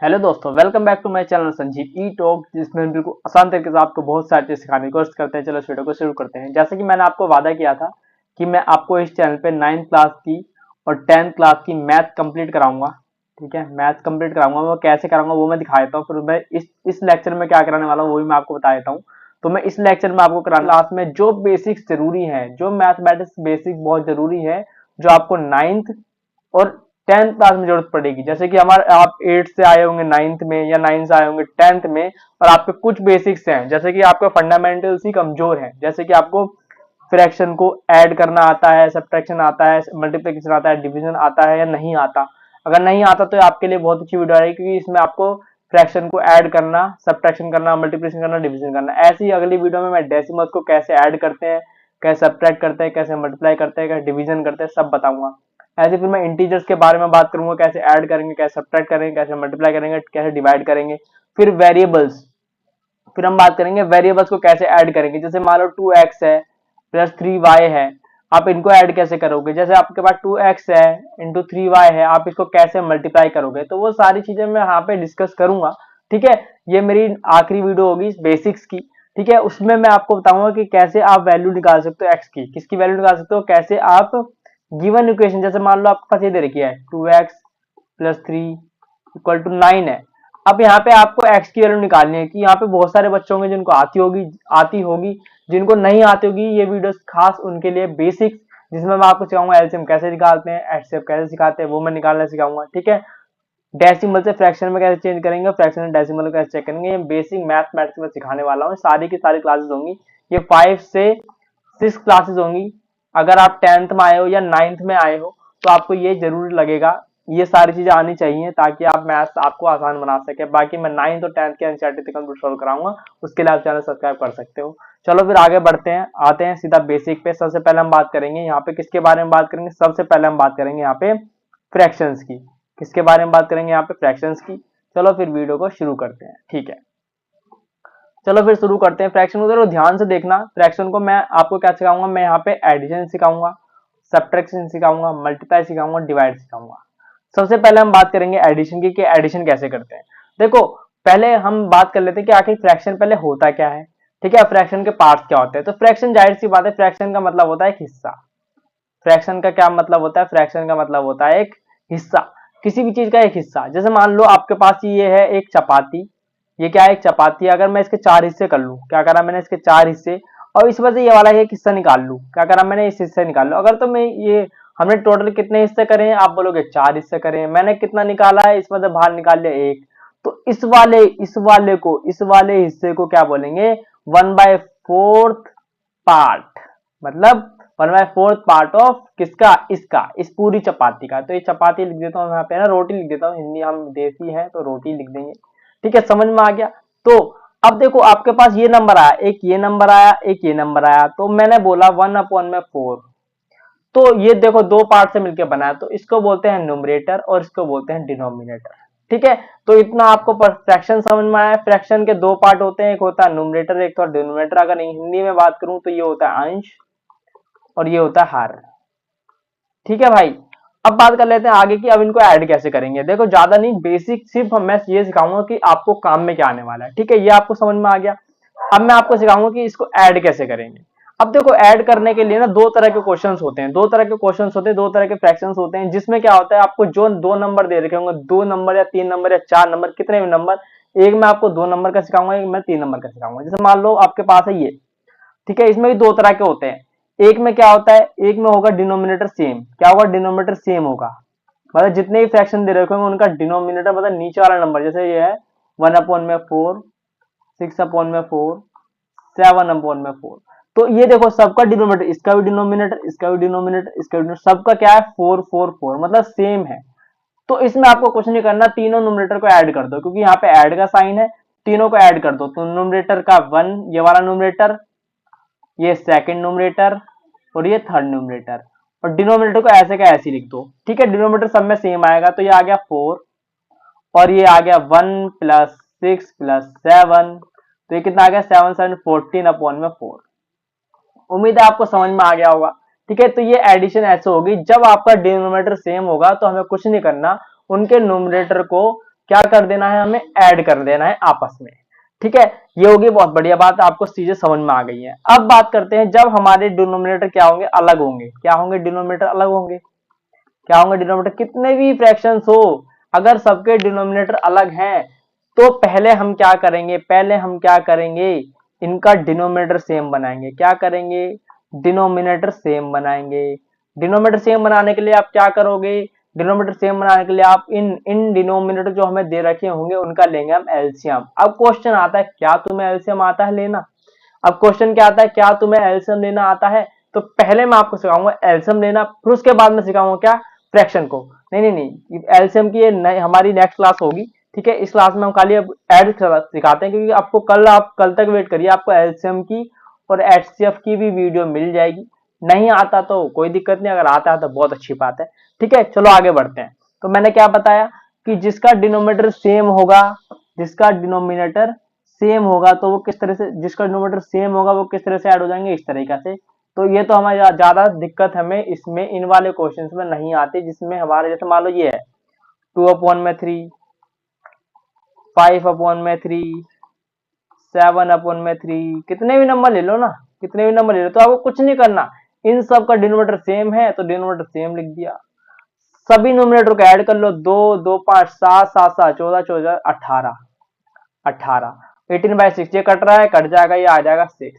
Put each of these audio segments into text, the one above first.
Hello दोस्तों, welcome back to my channel Sanjeev E talk, जिसमें हम बिल्कुल आसान तरीके से आपको बहुत सारी चीज सिखाने की कोशिश करते हैं। चलो इस वीडियो को शुरू करते हैं। जैसे कि मैंने आपको वादा किया था कि मैं आपको इस चैनल पे 9th क्लास की और 10th क्लास की मैथ कंप्लीट कराऊंगा। ठीक है, मैथ कंप्लीट कराऊंगा। वो कैसे कराऊंगा वो मैं दिखा देता हूँ। फिर मैं इस लेक्चर में क्या कराने वाला हूँ वो भी मैं आपको बता देता हूँ। तो मैं इस लेक्चर में आपको कराने क्लास में जो बेसिक्स जरूरी है, जो मैथमेटिक्स बेसिक बहुत जरूरी है, जो आपको 9th और 10th क्लास में जरूरत पड़ेगी। जैसे कि हमारे आप 8th से आए होंगे 9th में, या 9th से आए होंगे 10th में, और आपके कुछ बेसिक्स हैं, जैसे कि आपका फंडामेंटल्स ही कमजोर है। जैसे कि आपको फ्रैक्शन को ऐड करना आता है, सब्ट्रैक्शन आता है, मल्टीप्लिकेशन आता है, डिवीजन आता है या नहीं आता। अगर नहीं आता तो आपके लिए बहुत अच्छी वीडियो आएगी, क्योंकि इसमें आपको फ्रैक्शन को ऐड करना, सब्ट्रैक्शन करना, मल्टीप्लिकेशन करना, डिवीजन करना। ऐसी अगली वीडियो में मैं डेसिमल्स को कैसे ऐड करते हैं, कैसे सब्ट्रैक्ट करते हैं, कैसे मल्टीप्लाई करते हैं, कैसे डिवीजन करते हैं, सब बताऊंगा। ऐसे फिर मैं इंटीजर्स के बारे में बात करूंगा, कैसे ऐड करेंगे, कैसे सब्ट्रैक्ट करेंगे, कैसे मल्टीप्लाई करेंगे, कैसे डिवाइड करेंगे। फिर वेरिएबल्स, फिर हम बात करेंगे वेरिएबल्स को कैसे ऐड करेंगे। जैसे मान लो 2x है प्लस 3y है, आप इनको ऐड कैसे करोगे। जैसे आपके पास 2x है इंटू 3y है, आप इसको कैसे मल्टीप्लाई करोगे। तो वो सारी चीजें मैं यहाँ पे डिस्कस करूंगा। ठीक है, ये मेरी आखिरी वीडियो होगी बेसिक्स की। ठीक है, उसमें मैं आपको बताऊंगा कि कैसे आप वैल्यू निकाल सकते हो एक्स की, किसकी वैल्यू निकाल सकते हो, कैसे आप गिवन इक्वेशन, जैसे मान लो आपके पास ये दे रखी है 2x प्लस 3 इक्वल टू 9 है। अब यहाँ पे आपको x की वैल्यू निकालनी है। कि यहाँ पे बहुत सारे बच्चे होंगे जिनको आती होगी, जिनको नहीं आती होगी। ये वीडियो खास उनके लिए बेसिक्स, जिसमें मैं आपको सिखाऊंगा एलसीएम कैसे निकालते हैं, एचसीएफ कैसे सिखाते हैं, वो मैं निकालना सिखाऊंगा। ठीक है, डेसिमल से फ्रैक्शन में कैसे चेंज करेंगे, फ्रैक्शन से डेसिमल कैसे चेक करेंगे, ये बेसिक मैथमेटिक्स में सिखाने वाला हूँ। सारी की सारी क्लासेस होंगी, ये 5 से 6 क्लासेस होंगी। अगर आप 10th में आए हो या 9th में आए हो तो आपको ये जरूर लगेगा, ये सारी चीजें आनी चाहिए, ताकि आप मैथ्स आपको आसान बना सके। बाकी मैं 9th और 10th के एनसीईआरटी कंप्लीट सॉल्व कराऊंगा, उसके लिए आप चैनल सब्सक्राइब कर सकते हो। चलो फिर आगे बढ़ते हैं, आते हैं सीधा बेसिक पे। सबसे पहले हम बात करेंगे यहाँ पे किसके बारे में बात करेंगे। सबसे पहले हम बात करेंगे यहाँ पे फ्रैक्शंस की। किसके बारे में बात करेंगे यहाँ पे, फ्रैक्शंस की। चलो फिर वीडियो को शुरू करते हैं। ठीक है, चलो फिर शुरू करते हैं। फ्रैक्शन को जरूर ध्यान से देखना। फ्रैक्शन को मैं आपको क्या सिखाऊंगा, मैं यहाँ पे एडिशन सिखाऊंगा, सब्ट्रैक्शन सिखाऊंगा, मल्टीप्लाई सिखाऊंगा, डिवाइड सिखाऊंगा। सबसे पहले हम बात करेंगे एडिशन की, कि एडिशन कैसे करते हैं। देखो, पहले हम बात कर लेते हैं कि आखिर फ्रैक्शन पहले होता क्या है। ठीक है, फ्रैक्शन के पार्ट्स क्या होते हैं। तो फ्रैक्शन, जाहिर सी बात है, फ्रैक्शन का मतलब होता है एक हिस्सा। फ्रैक्शन का क्या मतलब होता है, फ्रैक्शन का मतलब होता है एक हिस्सा, किसी भी चीज का एक हिस्सा। जैसे मान लो आपके पास ये है एक चपाती, ये क्या है, एक चपाती। अगर मैं इसके 4 हिस्से कर लूं, क्या करा मैंने, इसके 4 हिस्से, और इस वजह से ये वाला एक हिस्सा निकाल लूं, क्या करा मैंने, इस हिस्से निकाल लो। अगर तो मैं ये, हमने टोटल कितने हिस्से करे हैं, आप बोलोगे 4 हिस्से करे हैं। मैंने कितना निकाला है, इस वजह बाहर निकाल लिया 1। तो इस वाले हिस्से को क्या बोलेंगे, 1/4 पार्ट। मतलब 1/4 पार्ट ऑफ किसका, इसका, इस पूरी चपाती का। तो ये चपाती लिख देता हूँ यहाँ पे ना, रोटी लिख देता हूँ, हिंदी हम देसी है तो रोटी लिख देंगे। ठीक है, समझ में आ गया। तो अब देखो आपके पास ये नंबर आया, एक ये नंबर आया, एक ये नंबर आया। तो मैंने बोला 1/4। तो ये देखो दो पार्ट से मिलकर बना है, तो इसको बोलते हैं न्यूमरेटर और इसको बोलते हैं डिनोमिनेटर। ठीक है, तो इतना आपको फ्रैक्शन समझ में आया। फ्रैक्शन के दो पार्ट होते हैं, एक होता है न्यूमरेटर, एक होता है डिनोमिनेटर। अगर हिंदी में बात करूं तो ये होता है अंश और ये होता है हर। ठीक है भाई, अब बात कर लेते हैं आगे की, अब इनको ऐड कैसे करेंगे। देखो ज्यादा नहीं, बेसिक सिर्फ मैं ये सिखाऊंगा कि आपको काम में क्या आने वाला है। ठीक है, ये आपको समझ में आ गया। अब मैं आपको सिखाऊंगा कि इसको ऐड कैसे करेंगे। अब देखो, ऐड करने के लिए ना दो तरह के क्वेश्चंस होते हैं, दो तरह के क्वेश्चंस होते हैं, दो तरह के फ्रैक्शंस होते हैं। जिसमें क्या होता है, आपको जो दो नंबर दे रखे होंगे, 2 नंबर या 3 नंबर या 4 नंबर, कितने भी नंबर, एक मैं आपको 2 नंबर का सिखाऊंगा, एक मैं 3 नंबर का सिखाऊंगा। जैसे मान लो आपके पास है ये, ठीक है, इसमें भी दो तरह के होते हैं। एक में क्या होता है, एक में होगा डिनोमिनेटर सेम। क्या होगा, डिनोमिनेटर सेम होगा, मतलब जितने भी फ्रैक्शन दे रखे होंगे उनका डिनोमिनेटर, मतलब नीचे वाला नंबर। जैसे ये है 1/4, 6/4, 7/4। तो ये देखो सबका डिनोमिनेटर, इसका भी डिनोमिनेटर, इसका भी डिनोमिनेटर, इसका भी डिनोमिनेटर, सबका क्या है 4/4, मतलब सेम है। तो इसमें आपको कुछ नहीं करना, तीनों न्यूमरेटर को ऐड कर दो, क्योंकि यहाँ पे ऐड का साइन है। तीनों को ऐड कर दो, तो न्यूमरेटर का 1, ये वाला न्यूमरेटर, ये सेकंड न्यूमरेटर, और ये थर्ड न्यूमरेटर। और डिनोमिनेटर को ऐसे का ऐसे लिख दो। ठीक है, डिनोमिनेटर सब में सेम आएगा। तो ये आ गया 4 और ये आ गया 1 + 6 + 7। तो ये कितना आ गया, 7 7 14/4। उम्मीद है आपको समझ में आ गया होगा। ठीक है, तो ये एडिशन ऐसे होगी, जब आपका डिनोमिनेटर सेम होगा तो हमें कुछ नहीं करना, उनके न्यूमरेटर को क्या कर देना है, हमें ऐड कर देना है आपस में। ठीक है, ये होगी बहुत बढ़िया बात, आपको चीजें समझ में आ गई है। अब बात करते हैं जब हमारे डिनोमिनेटर क्या होंगे, अलग होंगे। क्या होंगे, डिनोमिनेटर अलग होंगे। क्या होंगे, डिनोमिनेटर, कितने भी फ्रैक्शंस हो, अगर सबके डिनोमिनेटर अलग हैं तो पहले हम क्या करेंगे, इनका डिनोमिनेटर सेम बनाएंगे। क्या करेंगे, डिनोमिनेटर सेम बनाएंगे। डिनोमिनेटर सेम बनाने के लिए आप क्या करोगे, डिनोमिनेटर सेम बनाने के लिए आप इन इन डिनोमिनेटर जो हमें दे रखे होंगे उनका लेंगे हम एलसीएम। अब क्वेश्चन आता है, क्या तुम्हें एलसीएम आता है लेना। अब क्वेश्चन क्या आता है, क्या तुम्हें एलसीएम लेना आता है। तो पहले मैं आपको सिखाऊंगा एलसीएम लेना, फिर उसके बाद में सिखाऊंगा क्या, फ्रैक्शन को। नहीं नहीं नहीं, एलसीएम की ये हमारी नेक्स्ट क्लास होगी। ठीक है, इस क्लास में हम खाली अब ऐड सिखाते हैं, क्योंकि आपको आप कल तक वेट करिए, आपको एलसीएम की और एचसीएफ की भी वीडियो मिल जाएगी। नहीं आता तो कोई दिक्कत नहीं, अगर आता है तो बहुत अच्छी बात है। ठीक है, चलो आगे बढ़ते हैं। तो मैंने क्या बताया कि जिसका डिनोमिनेटर सेम होगा, जिसका डिनोमिनेटर सेम होगा तो वो किस तरह से, जिसका डिनोमिनेटर सेम होगा वो किस तरह से ऐड हो जाएंगे, इस तरीका से। तो ये तो हमारी ज्यादा दिक्कत हमें इसमें इन वाले क्वेश्चंस में नहीं आती, जिसमें हमारे जैसे मान लो ये है 2/3, 5/3, 7/3, कितने भी नंबर ले लो ना, कितने भी नंबर ले लो, तो आपको कुछ नहीं करना। इन सब का डिनोमिनेटर सेम है तो डिनोमिनेटर सेम लिख दिया। सभी नोमिनेटर को ऐड कर लो, 2 2 5 7 7 7 14 14 18 18, 18/6 ये कट रहा है, कट जाएगा, ये आ जाएगा 6।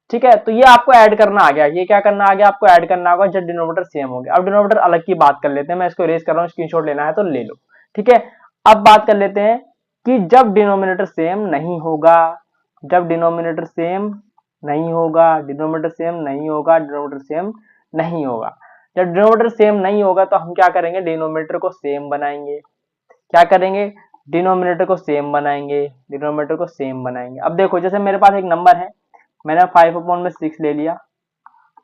ठीक है, तो ये आपको ऐड करना आ गया। ये क्या करना आ गया, आपको ऐड करना होगा जब डिनोमिनेटर सेम हो गया। अब डिनोमिनेटर अलग की बात कर लेते हैं, मैं इसको इरेज कर रहा हूँ, स्क्रीनशॉट लेना है तो ले लो। ठीक है, अब बात कर लेते हैं कि जब डिनोमिनेटर सेम नहीं होगा, जब डिनोमिनेटर सेम नहीं होगा, डिनोमिनेटर सेम नहीं होगा, डिनोमिनेटर सेम नहीं होगा। जब डिनोमिनेटर सेम नहीं होगा तो हम क्या करेंगे, डिनोमिनेटर को सेम बनाएंगे। क्या करेंगे, डिनोमिनेटर को सेम बनाएंगे, डिनोमिनेटर को सेम बनाएंगे। अब देखो, जैसे मेरे पास एक नंबर है, मैंने 5/6 ले लिया,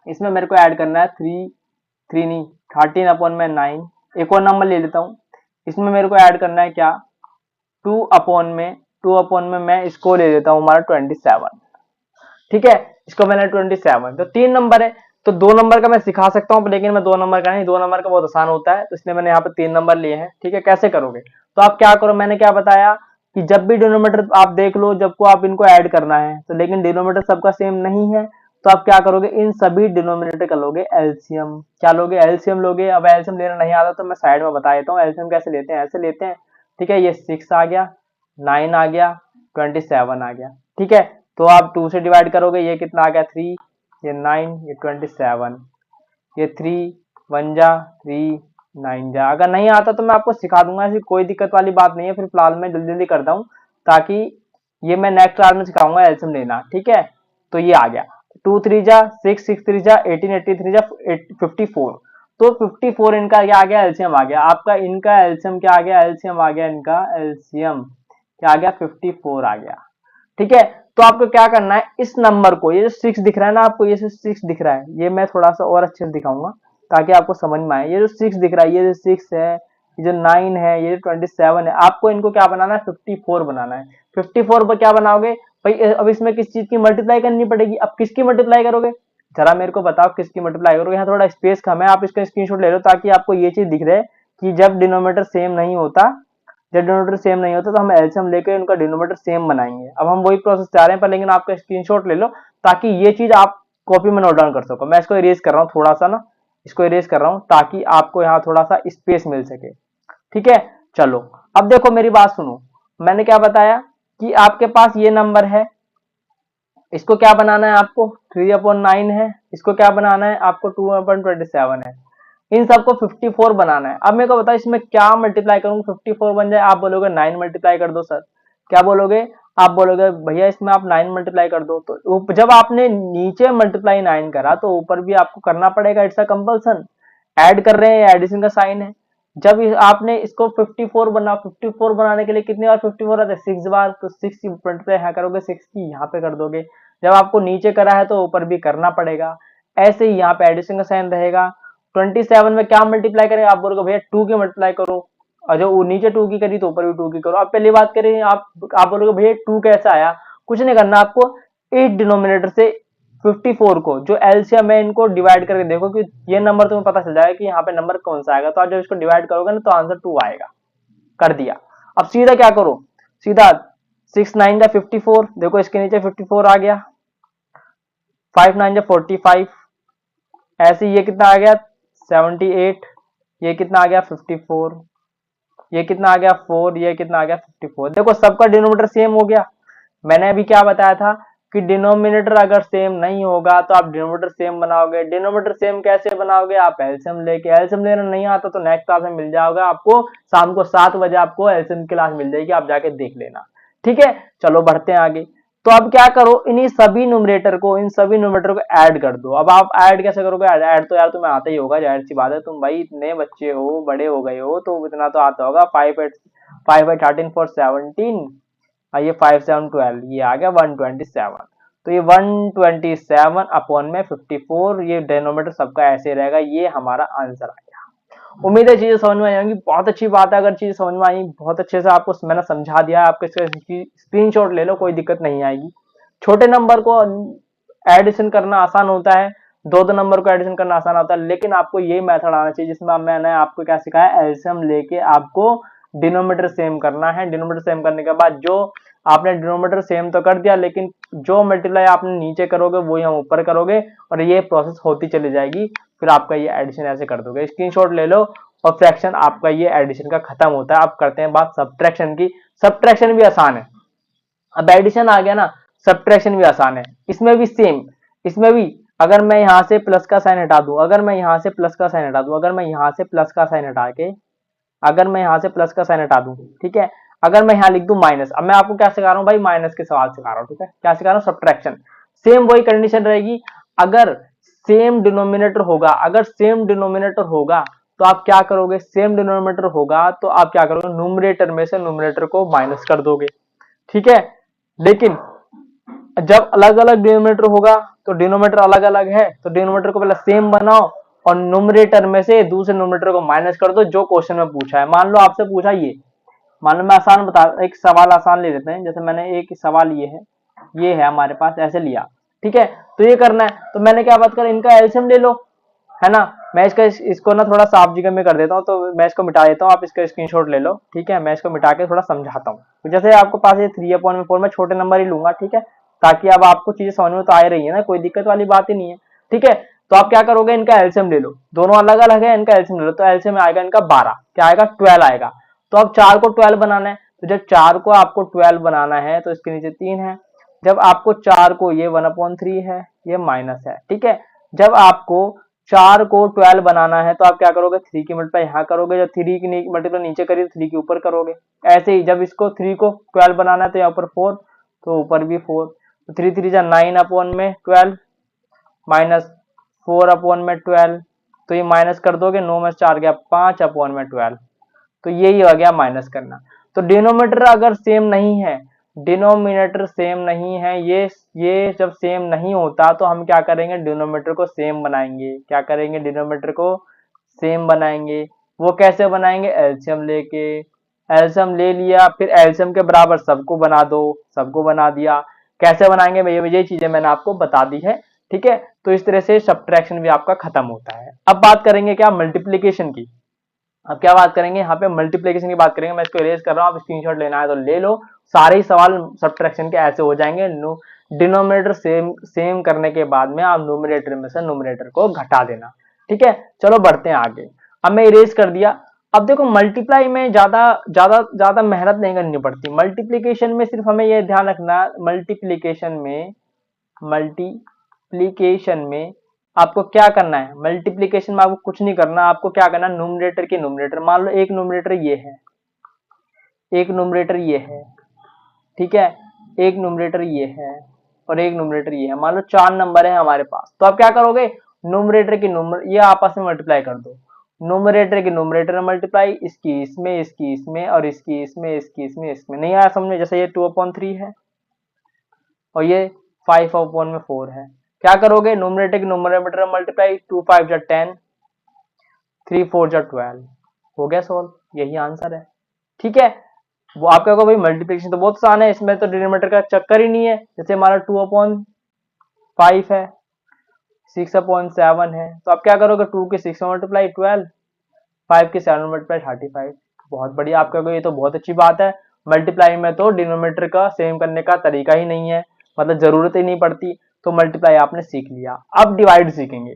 इसमें मेरे को ऐड करना है 3 नहीं 13/9। एक और नंबर ले लेता हूँ, इसमें मेरे को ऐड करना है क्या, 2/में मैं इसको ले लेता हूँ हमारा 27। ठीक है, इसको मैंने 27, तो 3 नंबर है, तो 2 नंबर का मैं सिखा सकता हूँ, लेकिन मैं 2 नंबर का नहीं, 2 नंबर का बहुत आसान होता है, तो इसलिए मैंने यहाँ पे 3 नंबर लिए हैं। ठीक है, कैसे करोगे, तो आप क्या करो, मैंने क्या बताया कि जब भी डिनोमिनेटर आप देख लो, जब को आप इनको ऐड करना है तो, लेकिन डिनोमिनेटर सबका सेम नहीं है, तो आप क्या करोगे, इन सभी डिनोमिनेटर का लोगे एलसीएम। क्या लोगे, एलसीएम लोगे। अब एलसीएम लेना नहीं आता तो मैं साइड में बता देता हूँ एलसीएम कैसे लेते हैं, ऐसे लेते हैं। ठीक है, ये 6 आ गया, 9 आ गया, 27 आ गया। ठीक है, तो आप 2 से डिवाइड करोगे, ये कितना आ गया 3, ये 9, ये 27, ये 3 1 जा 3 9 जा। अगर नहीं आता तो मैं आपको सिखा दूंगा, ऐसी कोई दिक्कत वाली बात नहीं है। फिर फिलहाल मैं जल्दी जल्दी करता हूँ, ताकि ये मैं नेक्स्ट क्लास में सिखाऊंगा एल्सियम लेना। ठीक है, तो ये आ गया 2 3 जा 6, 6 3 जा 18, 83 जा 54। तो 54 इनका क्या आ गया, एल्सियम आ गया आपका। इनका एल्सियम क्या आ गया, एल्सियम आ गया, इनका एल्सियम क्या आ गया, 54 आ गया। ठीक है, तो आपको क्या करना है, इस नंबर को, ये जो 6 दिख रहा है ना आपको, ये जो 6 दिख रहा है, ये मैं थोड़ा सा और अच्छे से दिखाऊंगा ताकि आपको समझ में आए। ये जो 6 दिख रहा है, ये जो 6 है, ये जो 9 है, ये जो 27 है, आपको इनको क्या बनाना है, 54 बनाना है। 54 पर क्या बनाओगे भाई, अब इसमें किस चीज की मल्टीप्लाई करनी पड़ेगी। अब किसकी मल्टीप्लाई करोगे, जरा मेरे को बताओ किसकी मल्टीप्लाई करोगे। यहाँ थोड़ा स्पेस कम है, आप इसका स्क्रीनशॉट ले लो ताकि आपको ये चीज दिख रहे कि जब डिनोमिनेटर सेम नहीं होता, जब डिनोमिनेटर सेम नहीं होता तो हम एलसीएम लेके उनका डिनोमिनेटर सेम बनाएंगे। अब हम वही प्रोसेस चाह रहे हैं, पर लेकिन आपका स्क्रीनशॉट ले लो ताकि ये चीज आप कॉपी में नोट डाउन कर सको। मैं इसको इरेज कर रहा हूँ थोड़ा सा ना, इसको इरेज कर रहा हूँ ताकि आपको यहाँ थोड़ा सा स्पेस मिल सके। ठीक है, चलो अब देखो मेरी बात सुनो, मैंने क्या बताया कि आपके पास ये नंबर है, इसको क्या बनाना है आपको, 3/9 है, इसको क्या बनाना है आपको, 2/27 है, इन सबको 54 बनाना है। अब मेरे को बताओ इसमें क्या मल्टीप्लाई करूंगा 54 बन जाए। आप बोलोगे 9 मल्टीप्लाई कर दो सर, क्या बोलोगे, आप बोलोगे भैया इसमें आप 9 मल्टीप्लाई कर दो। तो जब आपने नीचे मल्टीप्लाई 9 करा तो ऊपर भी आपको करना पड़ेगा, इट्स अ कंपल्सन। ऐड कर रहे हैं, एडिशन का साइन है। जब आपने इसको 54 बना, 54 बनाने के लिए कितनी बार 54 आता है, 6 बार, तो 6 की मल्टीप्लाई यहाँ करोगे, 6 की यहाँ पे कर दोगे। जब आपको नीचे करा है तो ऊपर भी करना पड़ेगा। ऐसे ही यहाँ पे एडिशन का साइन रहेगा। 27 में क्या मल्टीप्लाई करें, आप बोलोगे भैया 2 की मल्टीप्लाई करो, और जो नीचे 2 की करी तो ऊपर भी 2 की करो। अब पहली बात करें, आप बोलोगे भैया 2 कैसा आया, कुछ नहीं करना आपको, इस डिनोमिनेटर से 54 को जो एलसीएम है इनको डिवाइड करके देखो कि ये नंबर तुम्हें पता चल जाएगा कि यहाँ पे नंबर कौन सा आएगा। तो आप जब इसको डिवाइड करोगे ना तो आंसर 2 आएगा। कर दिया। अब सीधा क्या करो, सीधा 6 9 जा 54, देखो इसके नीचे 54 आ गया, 5 9 जा 45, ऐसे ये कितना आ गया 78, ये कितना आ गया 54, ये कितना आ गया 4, ये कितना आ गया 54। देखो सबका डिनोमिनेटर सेम हो गया। मैंने अभी क्या बताया था कि डिनोमिनेटर अगर सेम नहीं होगा तो आप डिनोमिनेटर सेम बनाओगे। डिनोमिनेटर सेम कैसे बनाओगे, आप एलसीएम लेके, एलसीएम लेना नहीं आता तो नेक्स्ट क्लास में मिल जाओगे आपको, शाम को 7 बजे आपको एलसीएम की क्लास मिल जाएगी, आप जाके देख लेना। ठीक है, चलो बढ़ते हैं आगे। तो अब क्या करो, इन्हीं सभी न्यूमरेटर को, इन सभी न्यूमरेटर को ऐड कर दो। अब आप ऐड कैसे करोगे, ऐड तो यार तुम्हें आता ही होगा, जाहिर सी बात है, तुम भाई इतने बच्चे हो, बड़े हो गए हो, तो इतना तो आता होगा। 5 8 13 4 17, ये 5 7 12, ये आ गया 127। तो ये 127 अपॉन में 54, ये डिनोमिनेटर सबका ऐसे रहेगा, ये हमारा आंसर आ गया। उम्मीद है चीजें समझ में आएंगी, बहुत अच्छी बात है अगर चीजें समझ में आई, बहुत अच्छे से आपको मैंने समझा दिया है। आपको इसका स्क्रीनशॉट ले लो, कोई दिक्कत नहीं आएगी। छोटे नंबर को एडिशन करना आसान होता है, दो दो नंबर को एडिशन करना आसान होता है, लेकिन आपको ये मेथड आना चाहिए जिसमें मैंने आपको क्या सिखाया, एलसीएम लेके आपको डिनोमिनेटर सेम करना है। डिनोमिनेटर सेम करने के बाद जो आपने डिनोमिनेटर सेम तो कर दिया, लेकिन जो मल्टीप्लाई आपने नीचे करोगे वही हम ऊपर करोगे, और ये प्रोसेस होती चली जाएगी। फिर आपका ये एडिशन ऐसे कर दोगे, स्क्रीनशॉट ले लो, और फ्रैक्शन आपका ये एडिशन का खत्म होता है। अब करते हैं बात सब्ट्रैक्शन की। सब्ट्रैक्शन भी आसान है, अब एडिशन आ गया ना, सब्ट्रैक्शन भी आसान है। इसमें भी सेम, इसमें भी अगर मैं यहाँ से प्लस का साइन हटा दूं, अगर मैं यहाँ से प्लस का साइन हटा दूं, अगर मैं यहाँ से प्लस का साइन हटा के, अगर मैं यहाँ से प्लस का साइन हटा दूं, ठीक है, अगर मैं यहाँ लिख दूं माइनस। अब मैं आपको क्या सिखा रहा हूँ भाई, माइनस के सवाल सिखा रहा हूँ, ठीक है, क्या सिखा रहा हूँ, सब्ट्रैक्शन। सेम वही कंडीशन रहेगी, अगर सेम डिनोमिनेटर होगा, अगर सेम डिनोमिनेटर होगा तो आप क्या करोगे, सेम डिनोमिनेटर होगा तो आप क्या करोगे, न्यूमरेटर में से न्यूमरेटर को माइनस कर दोगे। ठीक है, लेकिन जब अलग अलग डिनोमिनेटर होगा तो डिनोमिनेटर अलग अलग है तो डिनोमिनेटर को पहले सेम बनाओ और न्यूमरेटर में से दूसरे न्यूमरेटर को माइनस कर दो, जो क्वेश्चन में पूछा है। मान लो आपसे पूछा ये, मान लो मैं आसान बता, एक सवाल आसान ले लेते हैं, जैसे मैंने एक सवाल ये है हमारे पास, ऐसे लिया, ठीक है, तो ये करना है, तो मैंने क्या बात कर, इनका एलसीएम ले लो, है ना। मैं इसको ना थोड़ा साफ जगह में कर देता हूँ, तो मैं इसको मिटा देता हूँ, आप इसका स्क्रीनशॉट ले लो, ठीक है। मैं इसको मिटा के थोड़ा समझाता हूँ। तो जैसे आपको पास ये 3/4 में छोटे नंबर ही लूंगा, ठीक है, ताकि अब आपको चीजें समझ में तो आ रही है ना, कोई दिक्कत वाली बात ही नहीं है। ठीक है, तो आप क्या करोगे, इनका एलसीएम ले लो, दोनों अलग अलग है, इनका एलसीएम ले लो, तो एलसीएम आएगा इनका 12, क्या आएगा 12 आएगा। तो अब 4 को 12 बनाना है, तो जब 4 को आपको 12 बनाना है तो इसके नीचे 3 है। जब आपको 4 को, ये 1/3 है, ये माइनस है, ठीक है। जब आपको 4 को 12 बनाना है तो आप क्या करोगे, 3 की मल्टीप्लाई यहाँ करोगे, जब 3 की मल्टीप्लाई नीचे करिए 3 के ऊपर करोगे। ऐसे ही जब इसको 3 को 12 बनाना है तो यहाँ पर 4, तो ऊपर भी 4, तो 3 3 जा 9/12 माइनस 4/12, तो ये माइनस कर दोगे, 9 में 4 गया 5/12, तो यही हो गया माइनस करना। तो डिनोमिनेटर अगर सेम नहीं है, डिनोमिनेटर सेम नहीं है, ये जब सेम नहीं होता तो हम क्या करेंगे, डिनोमिनेटर को सेम बनाएंगे। क्या करेंगे, डिनोमिनेटर को सेम बनाएंगे। वो कैसे बनाएंगे, एलसीएम लेके, एलसीएम ले लिया, फिर एलसीएम के बराबर सबको बना दो, सबको बना दिया। कैसे बनाएंगे भैया, ये चीजें मैंने आपको बता दी है, ठीक है। तो इस तरह से सब्ट्रैक्शन भी आपका खत्म होता है। अब बात करेंगे क्या, मल्टीप्लीकेशन की। अब क्या बात करेंगे, यहाँ पे मल्टीप्लिकेशन की बात करेंगे। मैं इसको इरेज कर रहा हूँ, आप स्क्रीनशॉट लेना है तो ले लो। सारे ही सवाल सब्ट्रैक्शन के ऐसे हो जाएंगे, डिनोमिनेटर सेम सेम करने के बाद में आप न्यूमरेटर में से न्यूमरेटर को घटा देना। ठीक है, चलो बढ़ते हैं आगे। अब मैं इरेज कर दिया। अब देखो मल्टीप्लाई में ज्यादा ज्यादा ज्यादा मेहनत नहीं करनी पड़ती। मल्टीप्लिकेशन में सिर्फ हमें यह ध्यान रखना, मल्टीप्लिकेशन में आपको क्या करना है, मल्टीप्लिकेशन में आपको कुछ नहीं करना। आपको क्या करना, न्यूमरेटर की न्यूमरेटर, मान लो एक न्यूमरेटर ये है, एक न्यूमरेटर ये है, ठीक है, एक न्यूमरेटर ये है और एक न्यूमरेटर ये है। मान लो 4 नंबर है हमारे पास, तो आप क्या करोगे, न्यूमरेटर की ये आपस में मल्टीप्लाई कर दो। न्यूमरेटर की न्यूमरेटर मल्टीप्लाई, इसकी इसमें, इसकी इसमें, और इसकी इसमें, इसकी इसमें, इसमें। नहीं आया समझ में, जैसे ये 2/3 है और ये 5/4 है। क्या करोगे, न्यूमरेटर की न्यूमरेटर मल्टीप्लाई, 2 5 जा 10, 3 4 जा 12, हो गया सॉल्व, यही आंसर है। ठीक है, वो आपका को भाई मल्टीप्लिकेशन तो बहुत आसान है, इसमें तो डिनोमिनेटर का चक्कर ही नहीं है। जैसे हमारा 2/5 है, 6/7 है, तो आप क्या करोगे, 2 के 6 मल्टीप्लाई 12, 5 के 7 मल्टीप्लाई 35, बहुत बढ़िया, आप कहोगे ये तो बहुत अच्छी बात है, मल्टीप्लाई में तो डिनोमिनेटर का सेम करने का तरीका ही नहीं है, मतलब जरूरत ही नहीं पड़ती। तो मल्टीप्लाई आपने सीख लिया, अब डिवाइड सीखेंगे।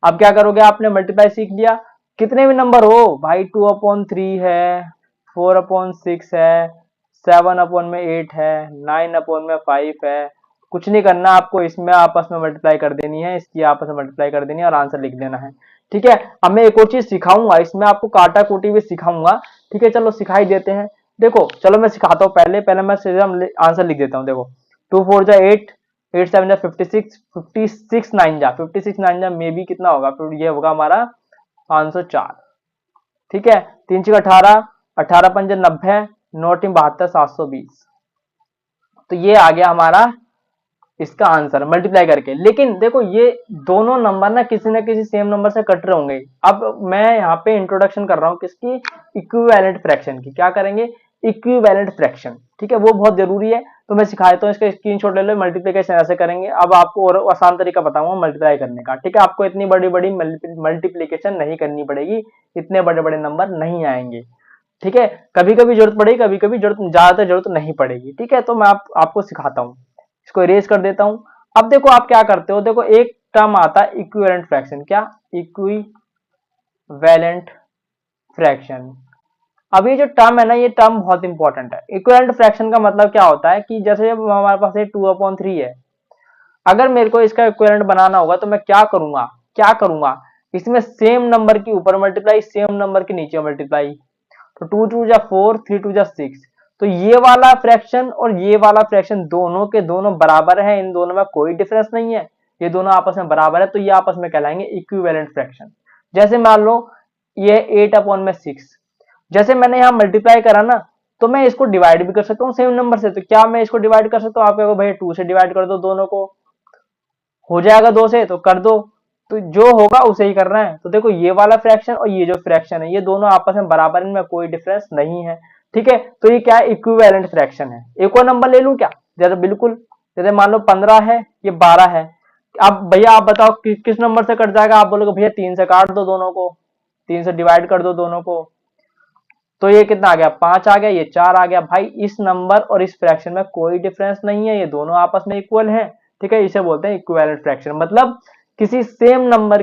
अब क्या करोगे, आपने मल्टीप्लाई सीख लिया, कितने भी नंबर हो भाई, 2/3 है, 4/6 है, 7/8 है, 9/5 है, कुछ नहीं करना आपको, इसमें आपस में मल्टीप्लाई कर देनी है, इसकी आपस में मल्टीप्लाई कर देनी है और आंसर लिख देना है। ठीक है, अब मैं एक और चीज सिखाऊंगा, इसमें आपको काटा कूटी भी सिखाऊंगा। ठीक है, चलो सिखाई देते हैं। देखो चलो मैं सिखाता हूँ, पहले पहले मैं आंसर लिख देता हूँ। देखो 2 4 जा 8, 8 7 जा 56, 56 9 मे बी कितना होगा, फिर ये होगा हमारा 504। ठीक है, 3 6 18, 18 5 90, 9 3 72, 720। तो ये आ गया हमारा इसका आंसर मल्टीप्लाई करके। लेकिन देखो ये दोनों नंबर ना किसी सेम नंबर से कट रहे होंगे। अब मैं यहाँ पे इंट्रोडक्शन कर रहा हूँ किसकी, इक्विवेलेंट फ्रैक्शन की। क्या करेंगे, इक्विवेलेंट फ्रैक्शन। ठीक है, वो बहुत जरूरी है, तो मैं सिखा देता हूँ, इसका स्क्रीनशॉट ले लो। मल्टीप्लिकेशन ऐसे करेंगे, अब आपको और आसान तरीका बताऊंगा मल्टीप्लाई करने का। ठीक है, आपको इतनी बड़ी बड़ी मल्टीप्लिकेशन नहीं करनी पड़ेगी, इतने बड़े बड़े नंबर नहीं आएंगे। ठीक है, कभी कभी जरूरत पड़ेगी, कभी कभी जरूरत, ज्यादातर जरूरत नहीं पड़ेगी। ठीक है, तो मैं आपको सिखाता हूँ, इसको इरेज कर देता हूं। अब देखो आप क्या करते हो, देखो एक टर्म आता है इक्विवेलेंट फ्रैक्शन। क्या, इक्विवेलेंट फ्रैक्शन। अब ये जो टर्म है ना, ये टर्म बहुत इंपॉर्टेंट है। इक्विवेलेंट फ्रैक्शन का मतलब क्या होता है कि जैसे हमारे पास 2/3 है, अगर मेरे को इसका इक्विवेलेंट बनाना होगा तो मैं क्या करूंगा, इसमें सेम नंबर के ऊपर मल्टीप्लाई, सेम नंबर के नीचे मल्टीप्लाई। तो 2 2 जा 4, 3 2 जा 6। तो ये वाला फ्रैक्शन और ये वाला फ्रैक्शन दोनों के दोनों बराबर है, इन दोनों में कोई डिफरेंस नहीं है, ये दोनों आपस में बराबर है, तो ये आपस में कहलाएंगे इक्विवेलेंट फ्रैक्शन। जैसे मान लो ये 8/6, जैसे मैंने यहाँ मल्टीप्लाई करा ना, तो मैं इसको डिवाइड भी कर सकता हूँ सेम नंबर से। तो क्या मैं इसको डिवाइड कर सकता हूँ, आप कहोगे भैया 2 से डिवाइड कर दो, दोनों को हो जाएगा 2 से, तो कर दो। तो जो होगा उसे ही करना है। तो देखो ये वाला फ्रैक्शन और ये जो फ्रैक्शन है, ये दोनों आपस में बराबर, इनमें कोई डिफरेंस नहीं है। ठीक है, तो ये क्या है, इक्विवेलेंट फ्रैक्शन है। एक और नंबर ले लूं क्या, जैसे बिल्कुल, जैसे मान लो 15 है, ये 12 है। अब भैया आप बताओ किस नंबर से कट जाएगा, आप बोलोगे भैया 3 से काट दो दोनों को, 3 से डिवाइड कर दो दोनों को। तो ये कितना आ गया, 5 आ गया, ये 4 आ गया। भाई इस नंबर और इस फ्रैक्शन में कोई डिफरेंस नहीं है, ये दोनों आपस में इक्वल हैं। ठीक है, इसे बोलते हैं इक्विवेलेंट फ्रैक्शन। मतलब किसी सेम नंबर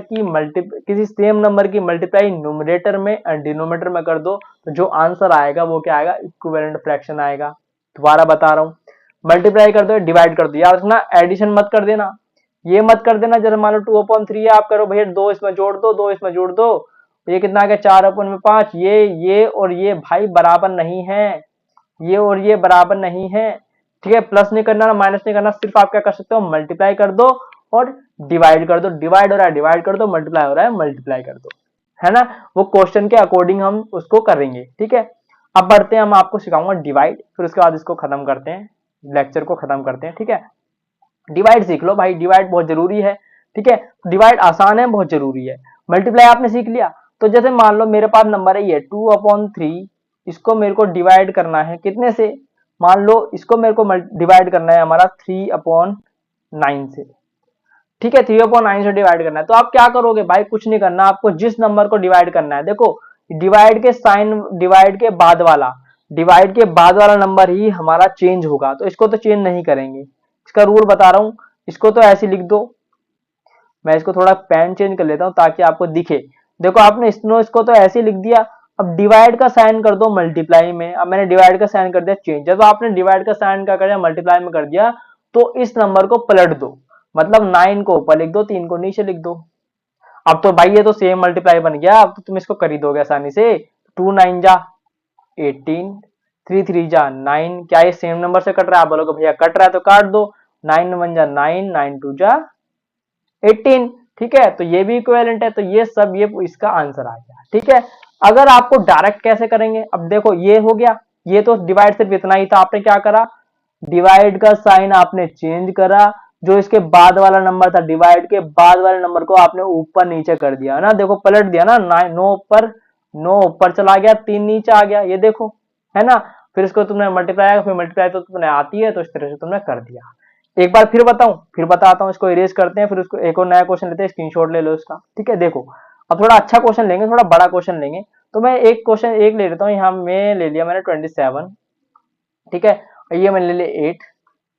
की मल्टीप्लाई न्यूमरेटर में एंड डिनोमिनेटर में कर दो, तो जो आंसर आएगा वो क्या आएगा, इक्विवेलेंट फ्रैक्शन आएगा। दोबारा बता रहा हूँ, मल्टीप्लाई कर दो, डिवाइड कर दो, याद रखना एडिशन मत कर देना, ये मत कर देना। जैसे मान लो 2/3 है, आप करो भैया 2 इसमें जोड़ दो, 2 इसमें जोड़ दो, ये कितना आ गया, 4/5। ये और ये भाई बराबर नहीं है, ये और ये बराबर नहीं है। ठीक है, प्लस नहीं करना ना माइनस नहीं करना, सिर्फ आप क्या कर सकते हो, मल्टीप्लाई कर दो और डिवाइड कर दो। डिवाइड हो रहा है डिवाइड कर दो, मल्टीप्लाई हो रहा है मल्टीप्लाई कर दो, है ना। वो क्वेश्चन के अकॉर्डिंग हम उसको करेंगे। ठीक है, अब बढ़ते हैं, हम आपको सिखाऊंगा डिवाइड, फिर उसके बाद इसको खत्म करते हैं, लेक्चर को खत्म करते हैं। ठीक है, डिवाइड सीख लो भाई, डिवाइड बहुत जरूरी है। ठीक है, डिवाइड आसान है, बहुत जरूरी है। मल्टीप्लाई आपने सीख लिया, तो जैसे मान लो मेरे पास नंबर है ये 2/3, इसको मेरे को डिवाइड करना है कितने से, मान लो इसको मेरे को डिवाइड करना है हमारा 3/9 से। ठीक है, 3/9 से डिवाइड करना है, तो आप क्या करोगे भाई, कुछ नहीं करना, आपको जिस नंबर को डिवाइड करना है, देखो डिवाइड के साइन, डिवाइड के बाद वाला नंबर ही हमारा चेंज होगा, तो इसको तो चेंज नहीं करेंगे। इसका रूल बता रहा हूं, इसको तो ऐसे लिख दो, मैं इसको थोड़ा पेन चेंज कर लेता हूं ताकि आपको दिखे। देखो आपने इसको तो ऐसे लिख दिया, अब डिवाइड का साइन कर दो मल्टीप्लाई में। अब मैंने डिवाइड का साइन कर दिया चेंज, जब आपने डिवाइड का साइन क्या कर दिया, मल्टीप्लाई में कर दिया, तो इस नंबर को पलट दो, मतलब 9 को ऊपर लिख दो, 3 को नीचे लिख दो। अब तो भाई ये तो सेम मल्टीप्लाई बन गया, अब तो तुम इसको कर ही दोगे आसानी से। 2 9 जा 18, 3 3 जा 9, क्या ये सेम नंबर से कट रहा है, आप बोलोगे भैया कट रहा है तो काट दो। 9 1 जा 9, 9 2 जा 18। ठीक है, तो ये भी इक्विवेलेंट है, तो ये सब ये इसका आंसर आ गया। ठीक है, अगर आपको डायरेक्ट कैसे करेंगे, अब देखो ये हो गया, ये तो डिवाइड सिर्फ इतना ही था, आपने क्या करा, डिवाइड का साइन आपने चेंज करा, जो इसके बाद वाला नंबर था, डिवाइड के बाद वाले नंबर को आपने ऊपर नीचे कर दिया ना, देखो पलट दिया ना, 9 ऊपर चला गया, 3 नीचे आ गया, ये देखो, है ना। फिर इसको तुमने मल्टीप्लाई, फिर मल्टीप्लाई तो तुमने आती है, तो इस तरह से तुमने कर दिया। एक बार फिर बताऊं, फिर बताता हूं, इसको इरेज करते हैं, फिर उसको एक और नया क्वेश्चन लेते हैं, स्क्रीनशॉट ले लो इसका। ठीक है, देखो अब थोड़ा अच्छा क्वेश्चन लेंगे, थोड़ा बड़ा क्वेश्चन लेंगे, तो मैं एक क्वेश्चन एक ले लेता हूँ, यहाँ में ले लिया मैंने 27, ठीक है, और ये मैंने ले लिया 8।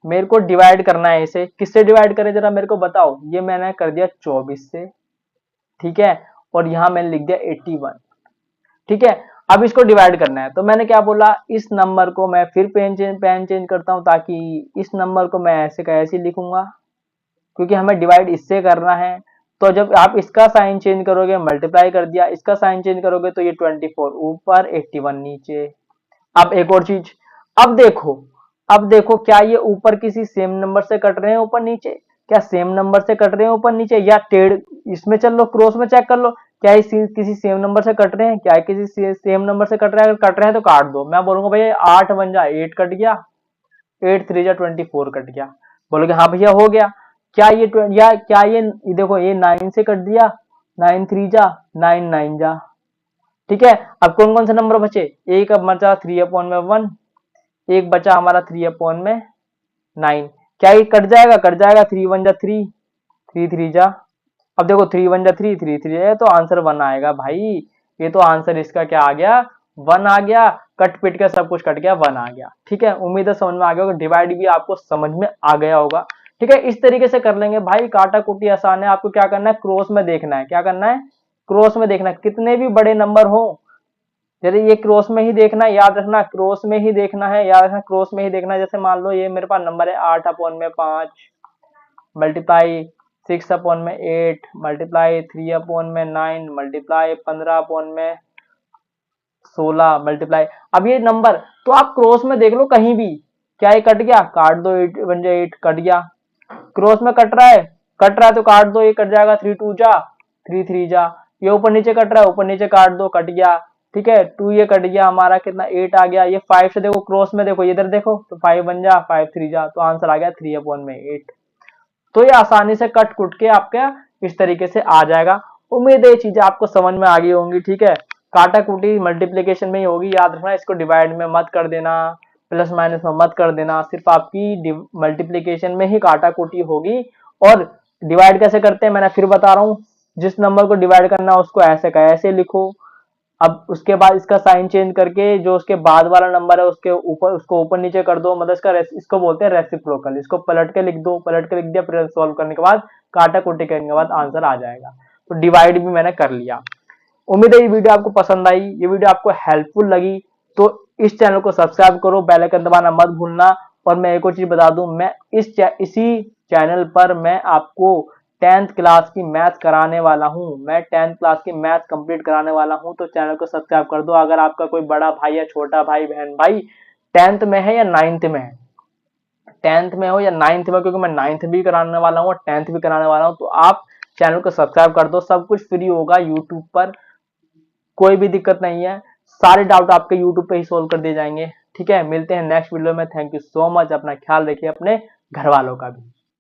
मेरे को डिवाइड करना है इसे, किससे डिवाइड करें जरा मेरे को बताओ। ये मैंने कर दिया 24 से, ठीक है, और यहाँ मैंने लिख दिया 81, ठीक है। अब इसको डिवाइड करना है, तो मैंने क्या बोला, इस नंबर को मैं फिर पेन चेंज करता हूँ, ताकि इस नंबर को मैं ऐसे का ऐसे लिखूंगा, क्योंकि हमें डिवाइड इससे करना है। तो जब आप इसका साइन चेंज करोगे, मल्टीप्लाई कर दिया, इसका साइन चेंज करोगे तो ये 24 ऊपर 81 नीचे। अब एक और चीज, अब देखो, अब देखो क्या ये ऊपर किसी सेम नंबर से कट रहे हैं ऊपर नीचे, क्या सेम नंबर से कट रहे हैं ऊपर नीचे, या टेढ़ इसमें चल लो, क्रॉस में चेक कर लो, क्या किसी सेम नंबर से कट रहे हैं, क्या किसी सेम नंबर से कट रहे हैं, अगर कट रहे हैं तो काट दो। मैं बोलूंगा भैया 8 बन जा 8 कट गया, 8 3 जा 24 कट गया। बोलोगे हाँ भैया हो गया। क्या ये या क्या ये देखो ये 9 से कट दिया, 9 3 जा 9 9 जा, ठीक है। अब कौन कौन से नंबर बचे, एक अब बचा 3/1, एक बचा हमारा 3/9। क्या ये कट जाएगा, कट जाएगा, 3 1 जा 3, 3 3 जा, अब देखो 3 1 जा 3, 3 3 जा, तो आंसर 1 आएगा भाई। ये तो आंसर इसका क्या आ गया, 1 आ गया। कट पिट का सब कुछ कट गया, 1 आ गया, ठीक है। उम्मीद है समझ में आ गया होगा, डिवाइड भी आपको समझ में आ गया होगा, ठीक है। इस तरीके से कर लेंगे भाई, काटा कुटी आसान है। आपको क्या करना है, क्रॉस में देखना है, क्या करना है, क्रॉस में देखना है, कितने भी बड़े नंबर हो, जैसे ये क्रॉस में ही देखना है, याद रखना क्रॉस में ही देखना है, याद रखना क्रॉस में ही देखना है। जैसे मान लो ये मेरे पास नंबर है 8/5 मल्टीप्लाई 6/8 मल्टीप्लाई 3/9 मल्टीप्लाई 15/16 मल्टीप्लाई। अब ये नंबर तो आप क्रॉस में देख लो कहीं भी, क्या ये कट गया, काट दो, 8 1 जा 8 कट गया। क्रॉस में कट रहा है, कट रहा है तो काट दो, ये कट जाएगा, 3 2 जा 3 3 जा। ये ऊपर नीचे कट रहा है, ऊपर नीचे काट दो, कट गया, ठीक है। 2 ये कट गया हमारा, कितना 8 आ गया। ये 5 से देखो क्रॉस में देखो, इधर देखो तो 5 बन जा 5 3 जा, तो आंसर आ गया 3/8। तो ये आसानी से कट कुट के आपका इस तरीके से आ जाएगा। उम्मीद है ये चीजें आपको समझ में आ गई होंगी, ठीक है। काटा कुटी मल्टीप्लीकेशन में ही होगी, याद रखना, इसको डिवाइड में मत कर देना, प्लस माइनस में मत कर देना, सिर्फ आपकी मल्टीप्लीकेशन में ही काटा कुटी होगी। और डिवाइड कैसे करते हैं मैंने फिर बता रहा हूँ, जिस नंबर को डिवाइड करना है उसको ऐसे का ऐसे लिखो। अब उसके बाद इसका साइन चेंज करके जो उसके बाद वाला नंबर है उसके ऊपर, उसको ऊपर नीचे कर दो, मतलब इसको बोलते हैं रेसिप्रोकल। इसको पलट के लिख दो, पलट के लिख दिया, फिर सॉल्व करने के बाद काटा कुटी करने के बाद आंसर आ जाएगा। तो डिवाइड भी मैंने कर लिया। उम्मीद है ये वीडियो आपको पसंद आई, ये वीडियो आपको हेल्पफुल लगी तो इस चैनल को सब्सक्राइब करो, बेल आइकन दबाना मत भूलना। और मैं एक और चीज बता दूं, मैं इसी चैनल पर मैं आपको 10th क्लास की मैथ कराने वाला हूं, मैं 10th क्लास की मैथ कंप्लीट कराने वाला हूं। तो चैनल को सब्सक्राइब कर दो। अगर आपका कोई बड़ा भाई या छोटा भाई बहन भाई 10th में है या 9th में है, 10th में हो या 9th में, क्योंकि मैं 9th भी कराने वाला हूँ और 10th भी कराने वाला हूँ, तो आप चैनल को सब्सक्राइब कर दो। सब कुछ फ्री होगा यूट्यूब पर, कोई भी दिक्कत नहीं है, सारे डाउट आपके यूट्यूब पे ही सोल्व कर दिए जाएंगे, ठीक है। मिलते हैं नेक्स्ट वीडियो में। थैंक यू सो मच, अपना ख्याल रखिए, अपने घर वालों का भी।